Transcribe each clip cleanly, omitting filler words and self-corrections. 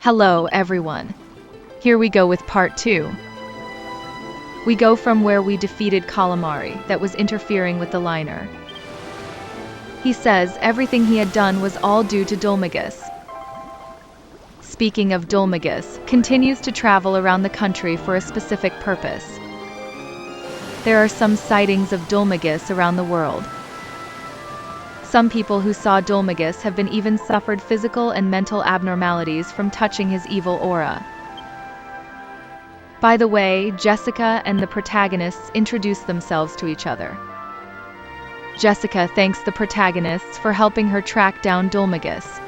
Hello, everyone. Here we go with part 2. We go from where we defeated Calamari that was interfering with the liner. He says everything he had done was all due to Dulmagus. Speaking of Dulmagus, continues to travel around the country for a specific purpose. There are some sightings of Dulmagus around the world. Some people who saw Dulmagus have been even suffered physical and mental abnormalities from touching his evil aura. By the way, Jessica and the protagonists introduce themselves to each other. Jessica thanks the protagonists for helping her track down Dulmagus.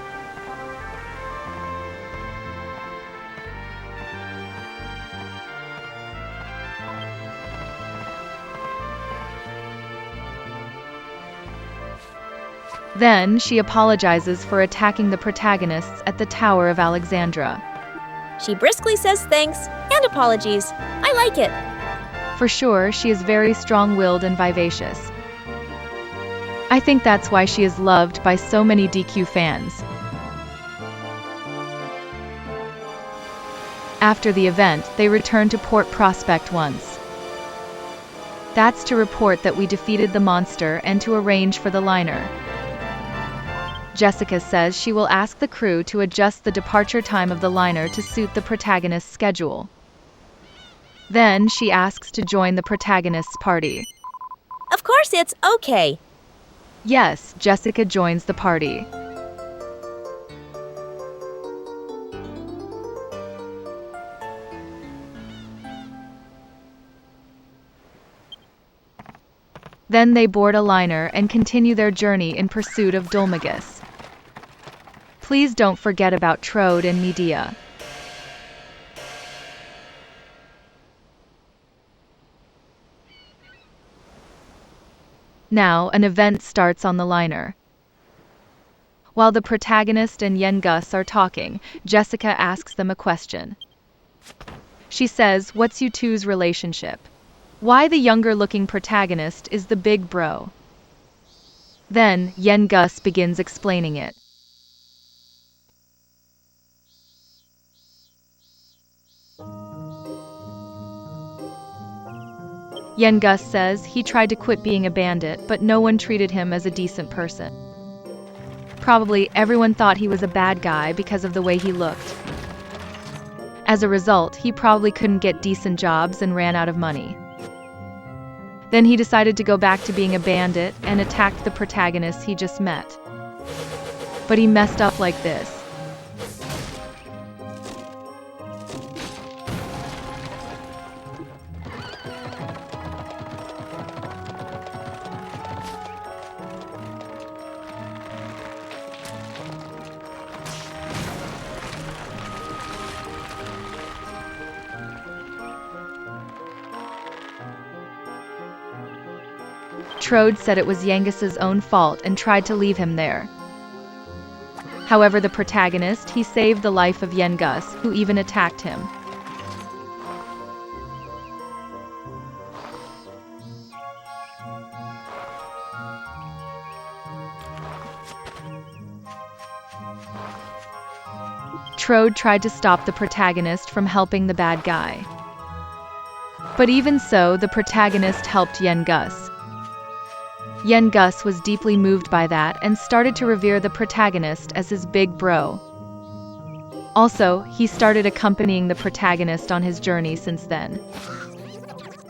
Then, she apologizes for attacking the protagonists at the Tower of Alexandra. She briskly says thanks and apologies. I like it. For sure, she is very strong-willed and vivacious. I think that's why she is loved by so many DQ fans. After the event, they return to Port Prospect once. That's to report that we defeated the monster and to arrange for the liner. Jessica says she will ask the crew to adjust the departure time of the liner to suit the protagonist's schedule. Then she asks to join the protagonist's party. Of course it's okay. Yes, Jessica joins the party. Then they board a liner and continue their journey in pursuit of Dulmagus. Please don't forget about Trode and Medea. Now, an event starts on the liner. While the protagonist and Yengus are talking, Jessica asks them a question. She says, "What's you two's relationship? Why the younger-looking protagonist is the big bro?" Then, Yengus begins explaining it. Yengus says he tried to quit being a bandit, but no one treated him as a decent person. Probably everyone thought he was a bad guy because of the way he looked. As a result, he probably couldn't get decent jobs and ran out of money. Then he decided to go back to being a bandit and attacked the protagonist he just met. But he messed up like this. Trode said it was Yengus's own fault and tried to leave him there. However, the protagonist, he saved the life of Yengus, who even attacked him. Trode tried to stop the protagonist from helping the bad guy. But even so, the protagonist helped Yengus. Yengus was deeply moved by that and started to revere the protagonist as his big bro. Also, he started accompanying the protagonist on his journey since then.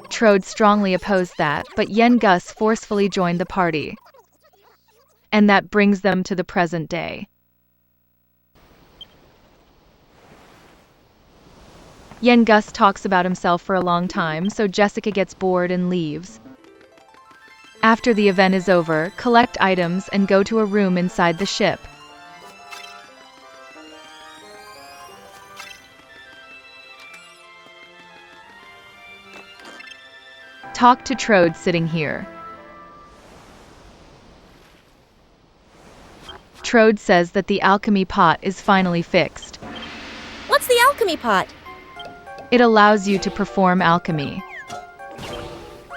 Trode strongly opposed that, but Yengus forcefully joined the party. And that brings them to the present day. Yengus talks about himself for a long time, so Jessica gets bored and leaves. After the event is over, collect items and go to a room inside the ship. Talk to Trode sitting here. Trode says that the alchemy pot is finally fixed. What's the alchemy pot? It allows you to perform alchemy.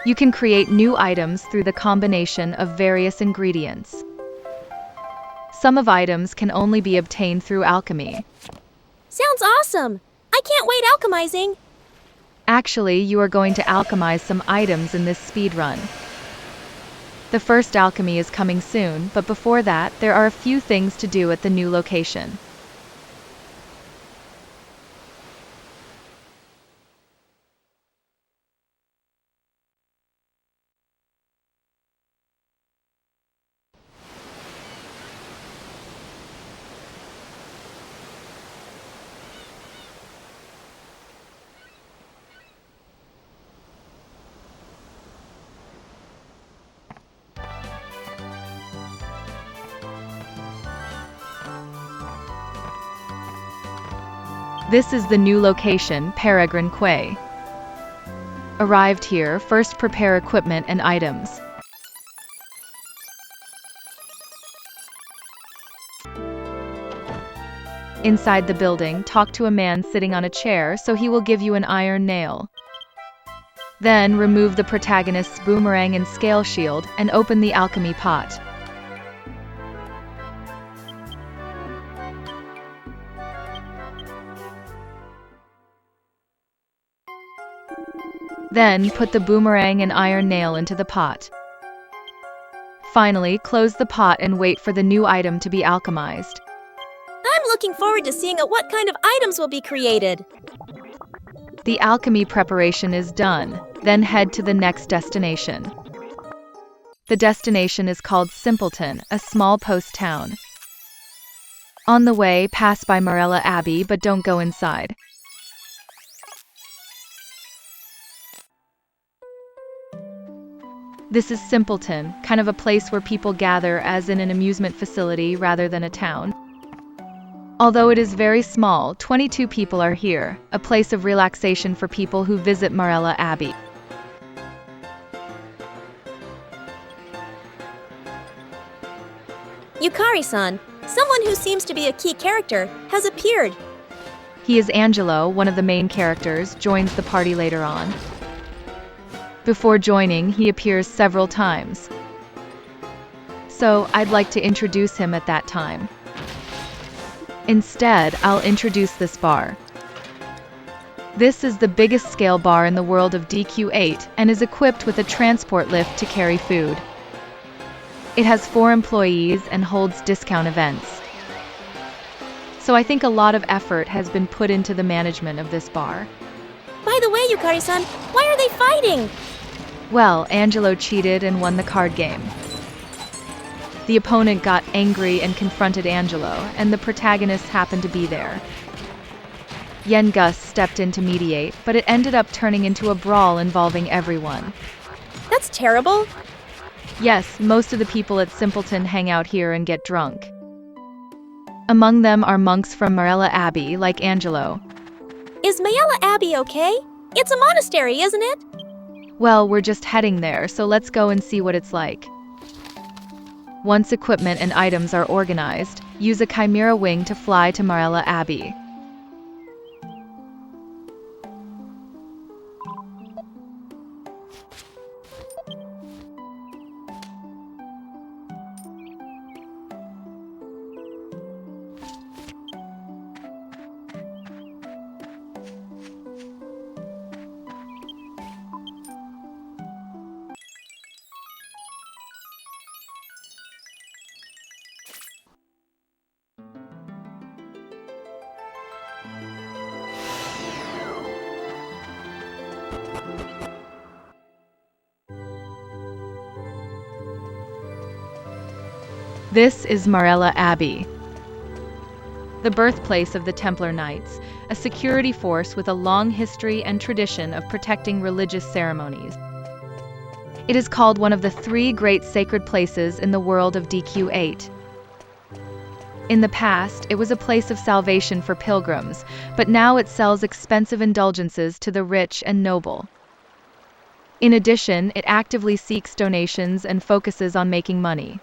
You can create new items through the combination of various ingredients. Some of items can only be obtained through alchemy. Sounds awesome! I can't wait alchemizing! Actually, you are going to alchemize some items in this speedrun. The first alchemy is coming soon, but before that, there are a few things to do at the new location. This is the new location, Peregrine Quay. Arrived here, first prepare equipment and items. Inside the building, talk to a man sitting on a chair so he will give you an iron nail. Then remove the protagonist's boomerang and scale shield and open the alchemy pot. Then, put the boomerang and iron nail into the pot. Finally, close the pot and wait for the new item to be alchemized. I'm looking forward to seeing what kind of items will be created. The alchemy preparation is done, then head to the next destination. The destination is called Simpleton, a small post town. On the way, pass by Marella Abbey but don't go inside. This is Simpleton, kind of a place where people gather as in an amusement facility rather than a town. Although it is very small, 22 people are here, a place of relaxation for people who visit Marella Abbey. Yukari-san, someone who seems to be a key character, has appeared. He is Angelo, one of the main characters, joins the party later on. Before joining, he appears several times. So, I'd like to introduce him at that time. Instead, I'll introduce this bar. This is the biggest scale bar in the world of DQ8 and is equipped with a transport lift to carry food. It has 4 employees and holds discount events. So I think a lot of effort has been put into the management of this bar. By the way, Yukari-san, why are they fighting? Well, Angelo cheated and won the card game. The opponent got angry and confronted Angelo, and the protagonist happened to be there. Yen Gus stepped in to mediate, but it ended up turning into a brawl involving everyone. That's terrible. Yes, most of the people at Simpleton hang out here and get drunk. Among them are monks from Marella Abbey, like Angelo. Is Marella Abbey okay? It's a monastery, isn't it? Well, we're just heading there, so let's go and see what it's like. Once equipment and items are organized, use a chimera wing to fly to Marella Abbey. This is Marella Abbey, the birthplace of the Templar Knights, a security force with a long history and tradition of protecting religious ceremonies. It is called one of the 3 great sacred places in the world of DQ8. In the past, it was a place of salvation for pilgrims, but now it sells expensive indulgences to the rich and noble. In addition, it actively seeks donations and focuses on making money.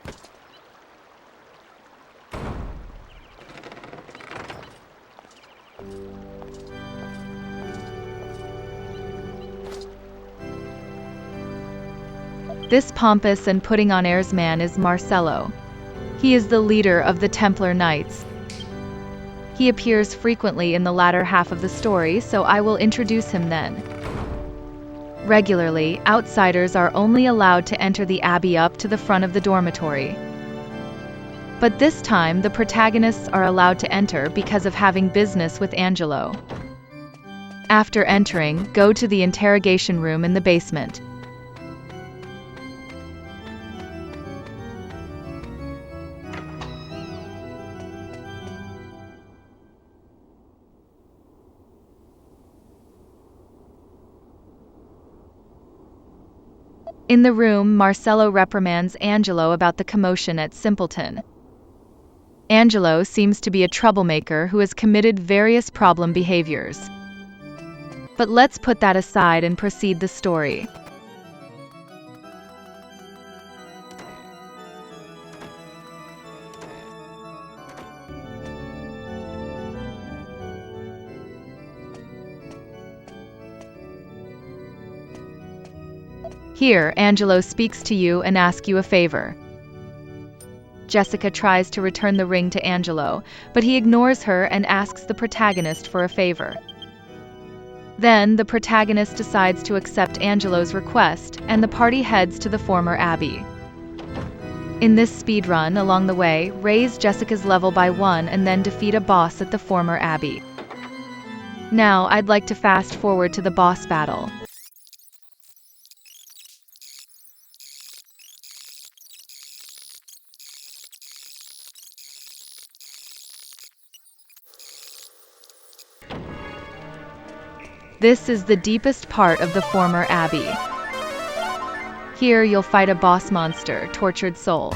This pompous and putting on airs man is Marcello. He is the leader of the Templar Knights. He appears frequently in the latter half of the story, so I will introduce him then. Regularly, outsiders are only allowed to enter the abbey up to the front of the dormitory. But this time the protagonists are allowed to enter because of having business with Angelo. After entering, go to the interrogation room in the basement. In the room, Marcello reprimands Angelo about the commotion at Simpleton. Angelo seems to be a troublemaker who has committed various problem behaviors. But let's put that aside and proceed the story. Here, Angelo speaks to you and asks you a favor. Jessica tries to return the ring to Angelo, but he ignores her and asks the protagonist for a favor. Then, the protagonist decides to accept Angelo's request, and the party heads to the former abbey. In this speedrun, along the way, raise Jessica's level by 1 and then defeat a boss at the former abbey. Now, I'd like to fast forward to the boss battle. This is the deepest part of the former abbey. Here you'll fight a boss monster, Tortured Soul.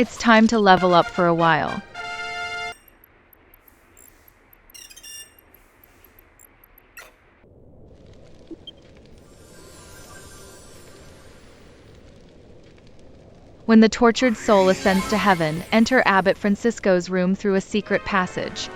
It's time to level up for a while. When the tortured soul ascends to heaven, enter Abbot Francisco's room through a secret passage.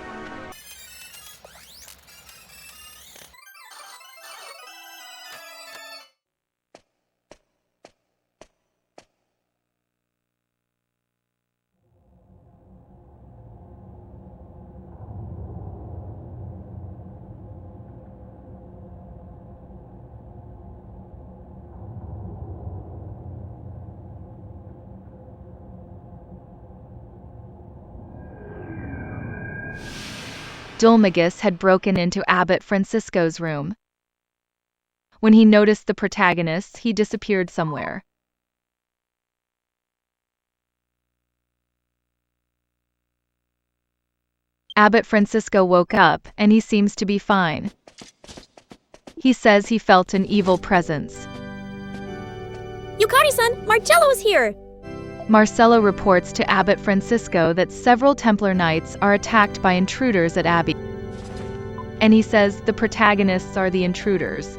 Dulmagus had broken into Abbot Francisco's room. When he noticed the protagonists, he disappeared somewhere. Abbot Francisco woke up, and he seems to be fine. He says he felt an evil presence. Yukari-san, Marcello is here! Marcello reports to Abbot Francisco that several Templar knights are attacked by intruders at Abbey. And he says the protagonists are the intruders.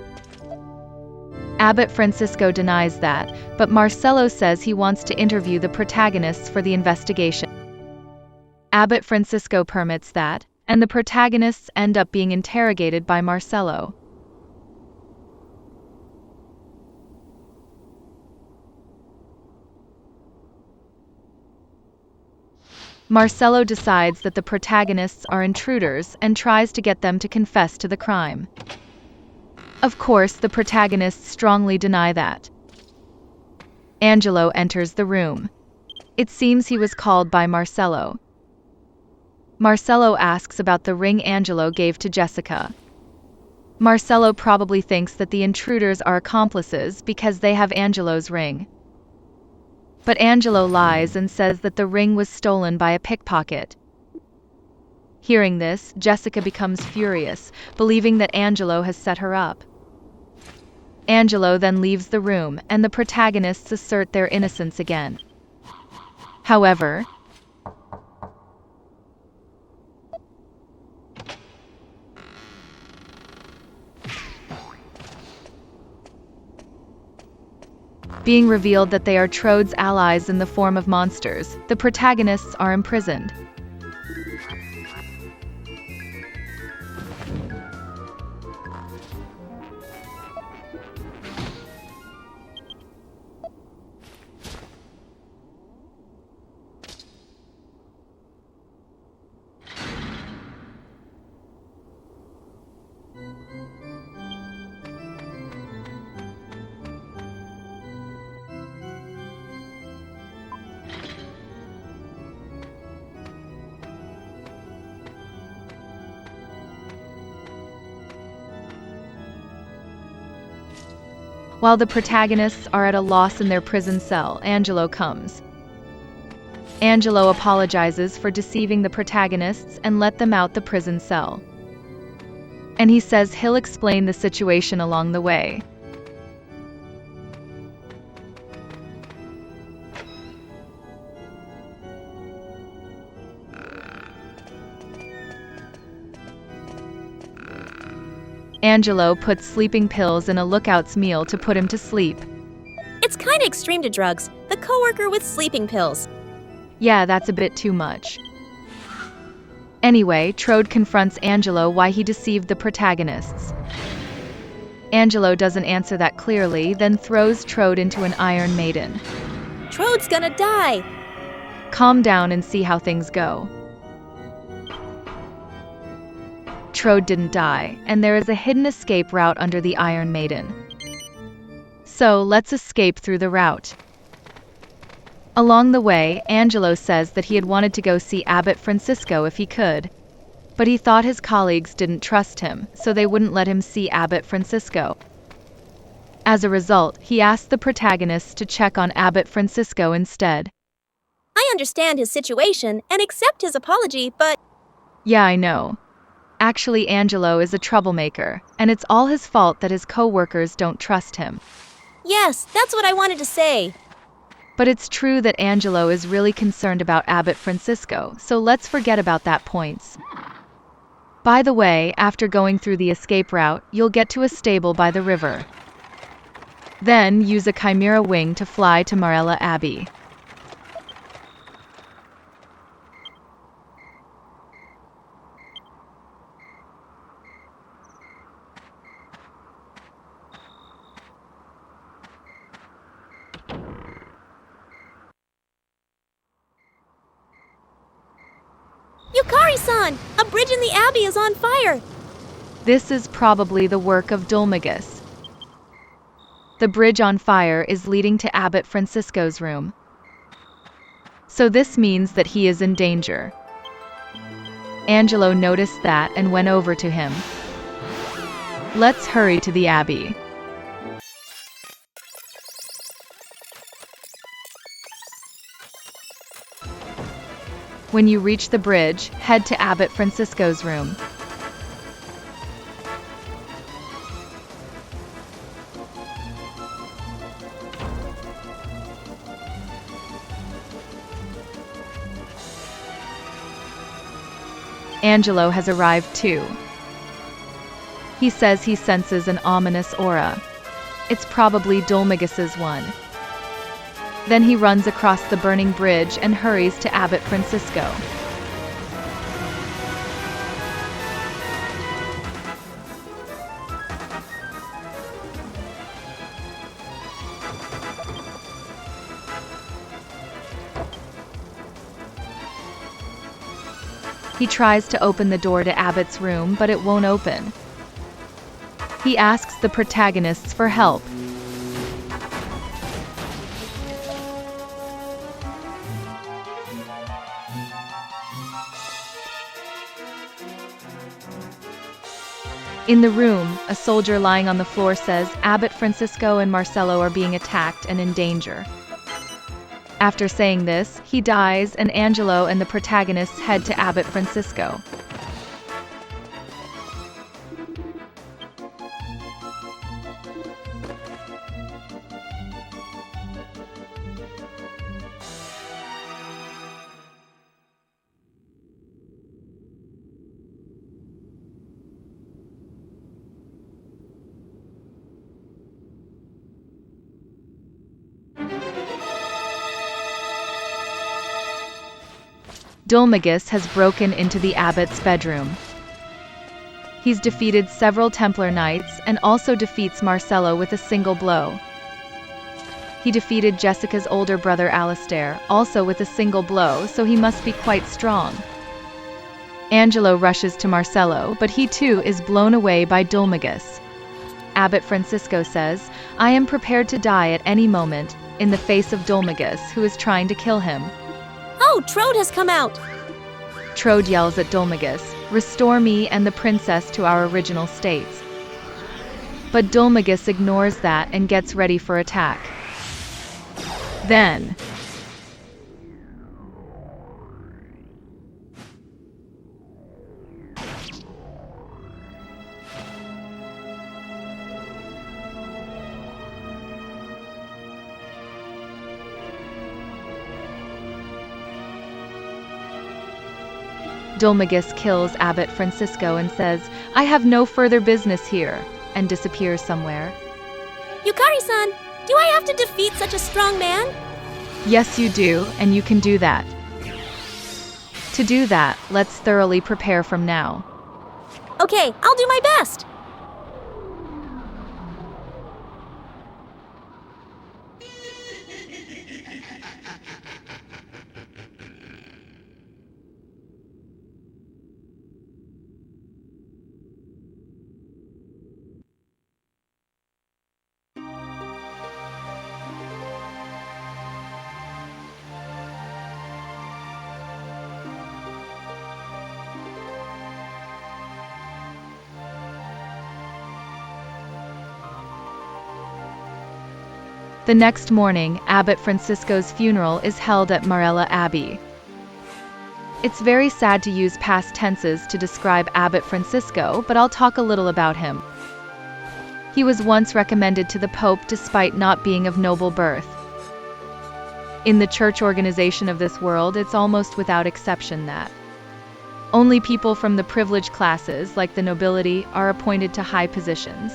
Abbot Francisco denies that, but Marcello says he wants to interview the protagonists for the investigation. Abbot Francisco permits that, and the protagonists end up being interrogated by Marcello. Marcello decides that the protagonists are intruders and tries to get them to confess to the crime. Of course, the protagonists strongly deny that. Angelo enters the room. It seems he was called by Marcello. Marcello asks about the ring Angelo gave to Jessica. Marcello probably thinks that the intruders are accomplices because they have Angelo's ring. But Angelo lies and says that the ring was stolen by a pickpocket. Hearing this, Jessica becomes furious, believing that Angelo has set her up. Angelo then leaves the room, and the protagonists assert their innocence again. However, being revealed that they are Troad's allies in the form of monsters, the protagonists are imprisoned. While the protagonists are at a loss in their prison cell, Angelo comes. Angelo apologizes for deceiving the protagonists and let them out the prison cell. And he says he'll explain the situation along the way. Angelo puts sleeping pills in a lookout's meal to put him to sleep. It's kinda extreme to drugs. The coworker with sleeping pills. Yeah, that's a bit too much. Anyway, Troad confronts Angelo why he deceived the protagonists. Angelo doesn't answer that clearly, then throws Troad into an Iron Maiden. Troad's gonna die! Calm down and see how things go. Troad didn't die, and there is a hidden escape route under the Iron Maiden. So, let's escape through the route. Along the way, Angelo says that he had wanted to go see Abbot Francisco if he could, but he thought his colleagues didn't trust him, so they wouldn't let him see Abbot Francisco. As a result, he asked the protagonists to check on Abbot Francisco instead. I understand his situation and accept his apology, but... Yeah, I know. Actually, Angelo is a troublemaker, and it's all his fault that his co-workers don't trust him. Yes, that's what I wanted to say. But it's true that Angelo is really concerned about Abbot Francisco, so let's forget about that points. By the way, after going through the escape route, you'll get to a stable by the river. Then, use a chimera wing to fly to Marella Abbey. Yukari-san! A bridge in the abbey is on fire! This is probably the work of Dolmagus. The bridge on fire is leading to Abbot Francisco's room. So this means that he is in danger. Angelo noticed that and went over to him. Let's hurry to the abbey. When you reach the bridge, head to Abbot Francisco's room. Angelo has arrived too. He says he senses an ominous aura. It's probably Dolmagus's one. Then he runs across the burning bridge and hurries to Abbot Francisco. He tries to open the door to Abbot's room, but it won't open. He asks the protagonists for help. In the room, a soldier lying on the floor says, Abbot Francisco and Marcello are being attacked and in danger. After saying this, he dies and Angelo and the protagonists head to Abbot Francisco. Dolmagus has broken into the abbot's bedroom. He's defeated several Templar knights and also defeats Marcello with a single blow. He defeated Jessica's older brother Alistair, also with a single blow, so he must be quite strong. Angelo rushes to Marcello, but he too is blown away by Dolmagus. Abbot Francisco says, I am prepared to die at any moment, in the face of Dolmagus, who is trying to kill him. Oh, Trode has come out! Trode yells at Dolmagus, restore me and the princess to our original states. But Dolmagus ignores that and gets ready for attack. Then, Dolmagus kills Abbot Francisco and says, I have no further business here, and disappears somewhere. Yukari-san, do I have to defeat such a strong man? Yes, you do, and you can do that. To do that, let's thoroughly prepare from now. Okay, I'll do my best! The next morning, Abbot Francisco's funeral is held at Marella Abbey. It's very sad to use past tenses to describe Abbot Francisco, but I'll talk a little about him. He was once recommended to the Pope despite not being of noble birth. In the church organization of this world, it's almost without exception that only people from the privileged classes, like the nobility, are appointed to high positions.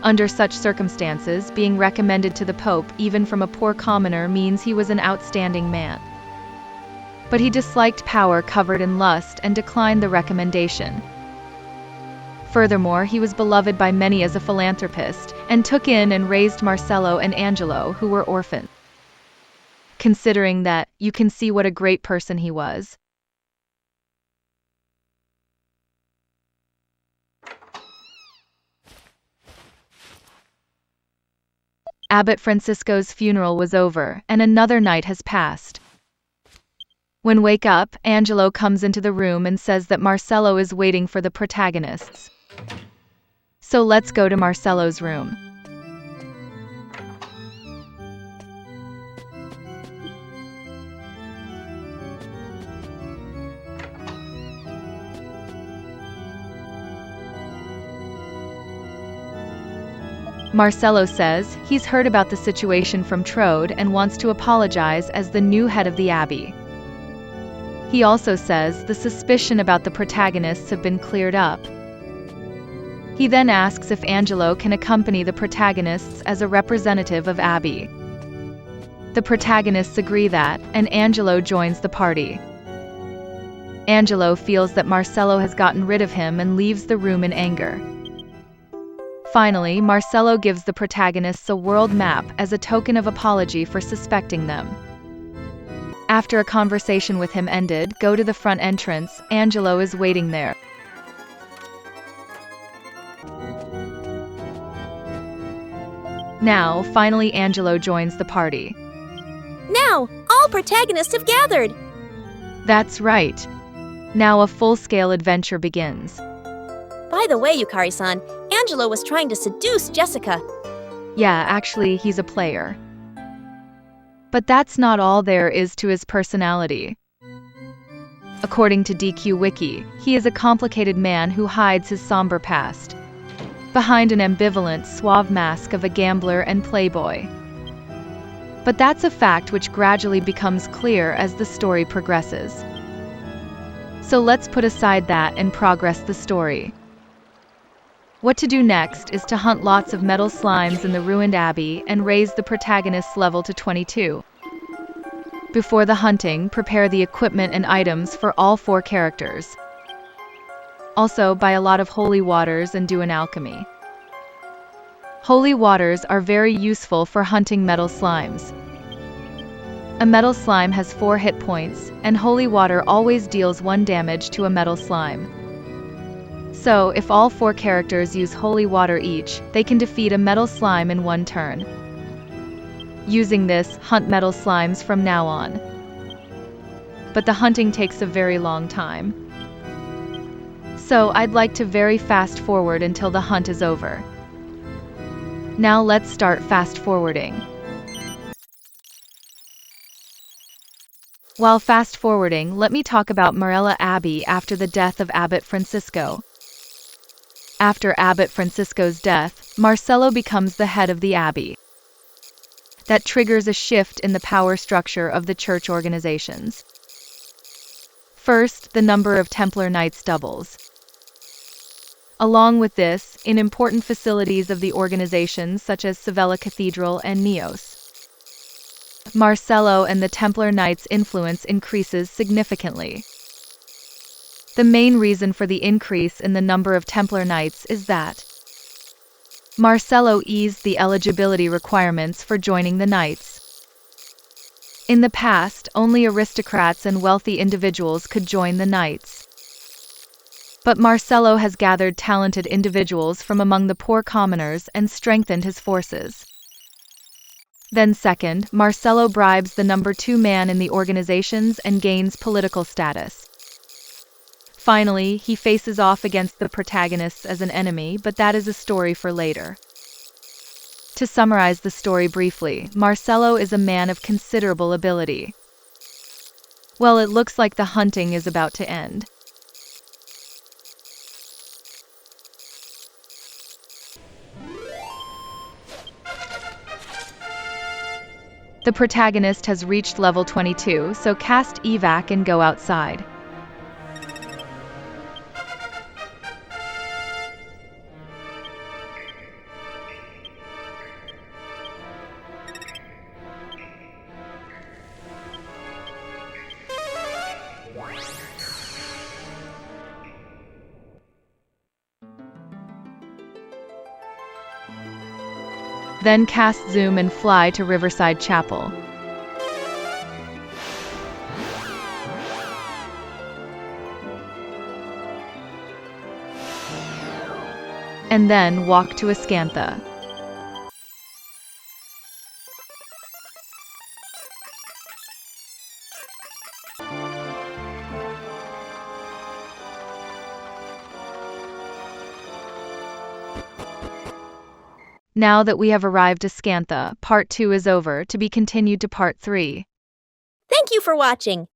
Under such circumstances, being recommended to the Pope, even from a poor commoner, means he was an outstanding man. But he disliked power covered in lust and declined the recommendation. Furthermore, he was beloved by many as a philanthropist, and took in and raised Marcello and Angelo, who were orphans. Considering that, you can see what a great person he was. Abbot Francisco's funeral was over, and another night has passed. When wake up, Angelo comes into the room and says that Marcello is waiting for the protagonists. So let's go to Marcello's room. Marcello says he's heard about the situation from Trode and wants to apologize as the new head of the abbey. He also says the suspicion about the protagonists have been cleared up. He then asks if Angelo can accompany the protagonists as a representative of Abbey. The protagonists agree that, and Angelo joins the party. Angelo feels that Marcello has gotten rid of him and leaves the room in anger. Finally, Marcello gives the protagonists a world map as a token of apology for suspecting them. After a conversation with him ended, go to the front entrance. Angelo is waiting there. Now, finally Angelo joins the party. Now, all protagonists have gathered! That's right. Now a full-scale adventure begins. By the way, Yukari-san, Angelo was trying to seduce Jessica. Yeah, actually, he's a player. But that's not all there is to his personality. According to DQ Wiki, he is a complicated man who hides his somber past behind an ambivalent, suave mask of a gambler and playboy. But that's a fact which gradually becomes clear as the story progresses. So let's put aside that and progress the story. What to do next is to hunt lots of metal slimes in the ruined abbey and raise the protagonist's level to 22. Before the hunting, prepare the equipment and items for all 4 characters. Also, buy a lot of holy waters and do an alchemy. Holy waters are very useful for hunting metal slimes. A metal slime has 4 hit points, and holy water always deals 1 damage to a metal slime. So, if all 4 characters use holy water each, they can defeat a metal slime in 1 turn. Using this, hunt metal slimes from now on. But the hunting takes a very long time. So, I'd like to very fast forward until the hunt is over. Now let's start fast forwarding. While fast forwarding, let me talk about Marella Abbey after the death of Abbot Francisco. After Abbot Francisco's death, Marcello becomes the head of the abbey. That triggers a shift in the power structure of the church organizations. First, the number of Templar Knights doubles. Along with this, in important facilities of the organizations such as Sevilla Cathedral and Neos, Marcello and the Templar Knights' influence increases significantly. The main reason for the increase in the number of Templar Knights is that Marcello eased the eligibility requirements for joining the Knights. In the past, only aristocrats and wealthy individuals could join the Knights. But Marcello has gathered talented individuals from among the poor commoners and strengthened his forces. Then second, Marcello bribes the number 2 man in the organizations and gains political status. Finally, he faces off against the protagonists as an enemy, but that is a story for later. To summarize the story briefly, Marcello is a man of considerable ability. Well, it looks like the hunting is about to end. The protagonist has reached level 22, so cast evac and go outside. Then cast zoom and fly to Riverside Chapel. And then walk to Ascantha. Now that we have arrived at Ascantha, Part 2 is over, to be continued to Part 3. Thank you for watching.